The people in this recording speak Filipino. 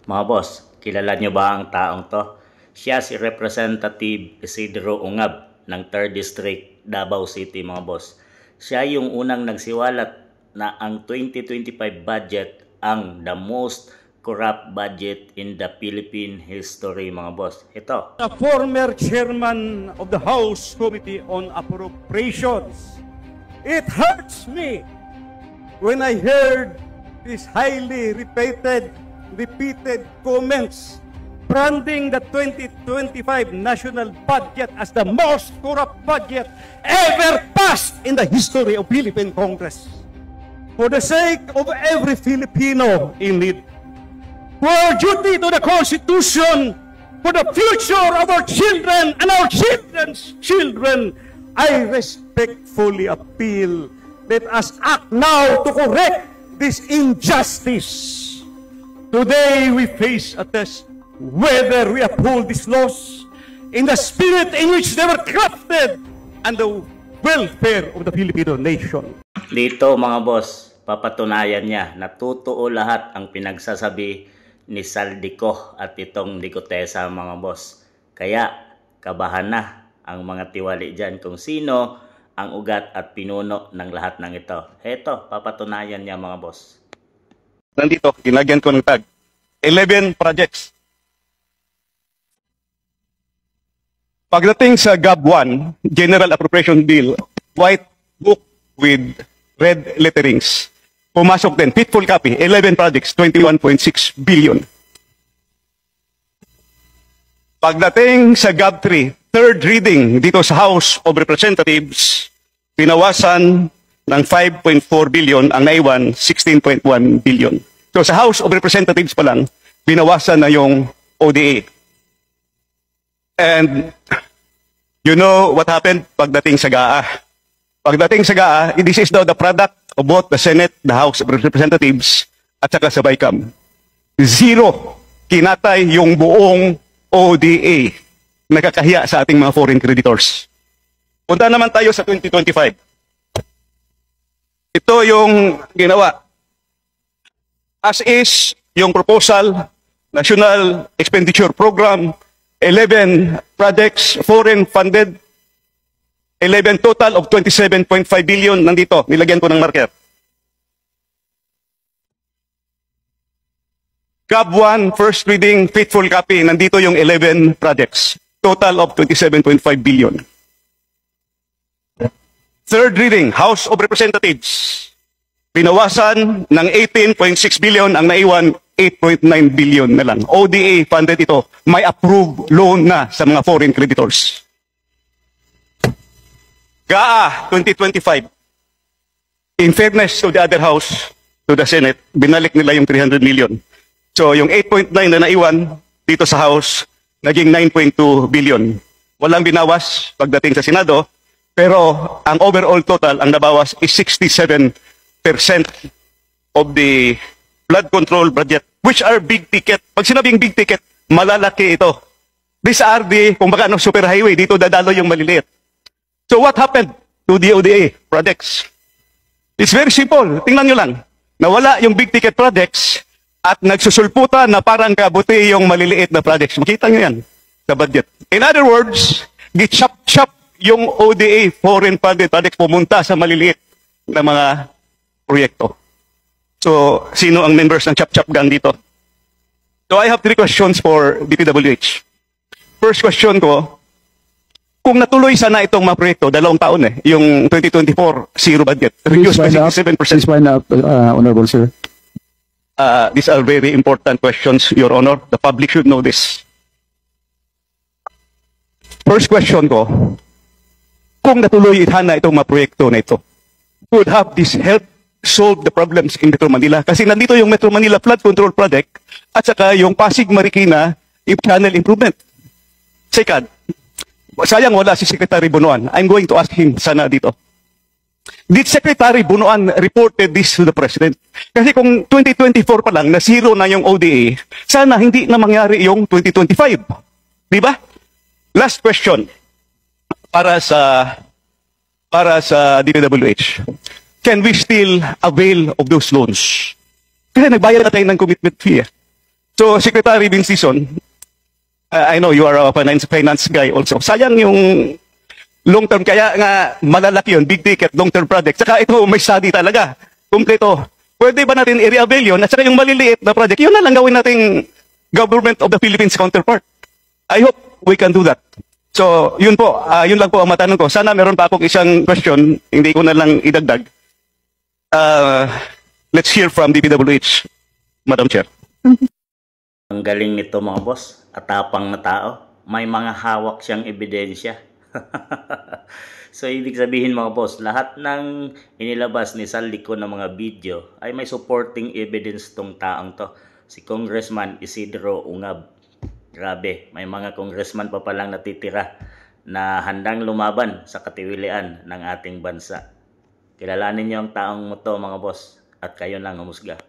Mga boss, kilala nyo ba ang taong to? Siya si Representative Isidro Ungab ng 3rd District, Davao City, mga boss. Siya yung unang nagsiwalat na ang 2025 budget ang the most corrupt budget in the Philippine history, mga boss. Ito. The former chairman of the House Committee on Appropriations. It hurts me when I heard these highly repeated comments branding the 2025 national budget as the most corrupt budget ever passed in the history of Philippine Congress. For the sake of every Filipino in need, for our duty to the Constitution, for the future of our children and our children's children, I respectfully appeal, let us act now to correct this injustice. Today we face a test whether we uphold these laws in the spirit in which they were crafted and the welfare of the Filipino nation. Dito, mga boss, papatunayan niya na totoo lahat ang pinagsasabi ni Saldico at itong Dicotesa, mga boss. Kaya kabahan na ang mga tiwali dyan kung sino ang ugat at pinuno ng lahat ng ito. Heto, papatunayan niya, mga boss. Nandito, ginagyan ko ng tag. 11 projects. Pagdating sa GAB 1, General Appropriation Bill, white book with red letterings. Pumasok din, faithful copy, 11 projects, 21.6 billion. Pagdating sa GAB 3, third reading dito sa House of Representatives, pinawasan ng 5.4 billion, ang naiwan 16.1 billion. So sa House of Representatives pa lang, binawasan na yung ODA. And you know what happened pagdating sa GAA? Pagdating sa GAA, this is now the product of both the Senate, the House of Representatives, at saka sa BICAM. Zero kinatay yung buong ODA. Nakakahiya sa ating mga foreign creditors. Punta naman tayo sa 2025. Ito yung ginawa. As is, yung proposal, National Expenditure Program, 11 projects, foreign funded, 11 total of 27.5 billion nandito. Nilagyan ko ng marker. GAB 1, first reading, faithful copy, nandito yung 11 projects. Total of 27.5 billion. Third reading, House of Representatives. Pinawasan ng 18.6 billion, ang naiwan 8.9 billion na lang. ODA funded ito. May approved loan na sa mga foreign creditors. GAA 2025. In fairness to the other house, to the Senate, binalik nila yung 300 million. So yung 8.9 na naiwan dito sa House, naging 9.2 billion. Walang binawas pagdating sa Senado, pero ang overall total, ang nabawas is 67% of the flood control budget, which are big ticket. Pag sinabing big ticket, malalaki ito. These are the, kung baka super highway, dito dadalo yung maliliit. So what happened to the ODA projects? It's very simple. Tingnan nyo lang. Nawala yung big ticket projects at nagsusulputan na parang kabuti yung maliliit na projects. Makita nyo yan sa budget. In other words, gi-chop-chop yung ODA foreign funded projects pumunta sa maliliit na mga proyekto. So, sino ang members ng Chop-Chop Gang dito? So, I have 3 questions for DPWH. First question ko, kung natuloy sana itong mga proyekto, 2 taon yung 2024 zero budget, reduced by 67%. Please wind up, Honorable Sir. These are very important questions, Your Honor. The public should know this. First question ko, kung natuloy sana itong mga proyekto na ito, would have this help solve the problems in Metro Manila? Kasi nandito yung Metro Manila Flood Control Project at saka yung Pasig Marikina Channel Improvement. Second, sayang wala si Secretary Bunuan. I'm going to ask him sana dito. Did Secretary Bunuan reported this to the President? Kasi kung 2024 pa lang, na zero na yung ODA, sana hindi na mangyari yung 2025. Di ba? Last question para sa DPWH. Can we still avail of those loans? Kasi nagbayad na tayo ng commitment fee. So So, Secretary Vincison, I know you are a finance guy also. Sayang yung long term, kaya nga malalaki yun, big ticket, long term project. Saka ito, may study talaga. Kumpleto. Pwede ba natin i-reavail yun? At saka yung maliliit na project, yun na lang gawin nating Government of the Philippines counterpart. I hope we can do that. So, yun po, yun lang po ang matanong ko. Sana meron pa akong isang question, hindi ko na lang idagdag. Let's hear from DPWH, Madam Chair. Ang galing nito mga boss, atapang na tao. May mga hawak siyang ebidensya. So ibig sabihin mga boss, lahat ng inilabas ni Saldico ng mga video ay may supporting evidence tong taong to. Si Congressman Isidro Ungab. Grabe, may mga congressman pa palang natitira na handang lumaban sa katiwalian ng ating bansa. Kilalanin niyo ang taong to mga boss at kayo nang humusga.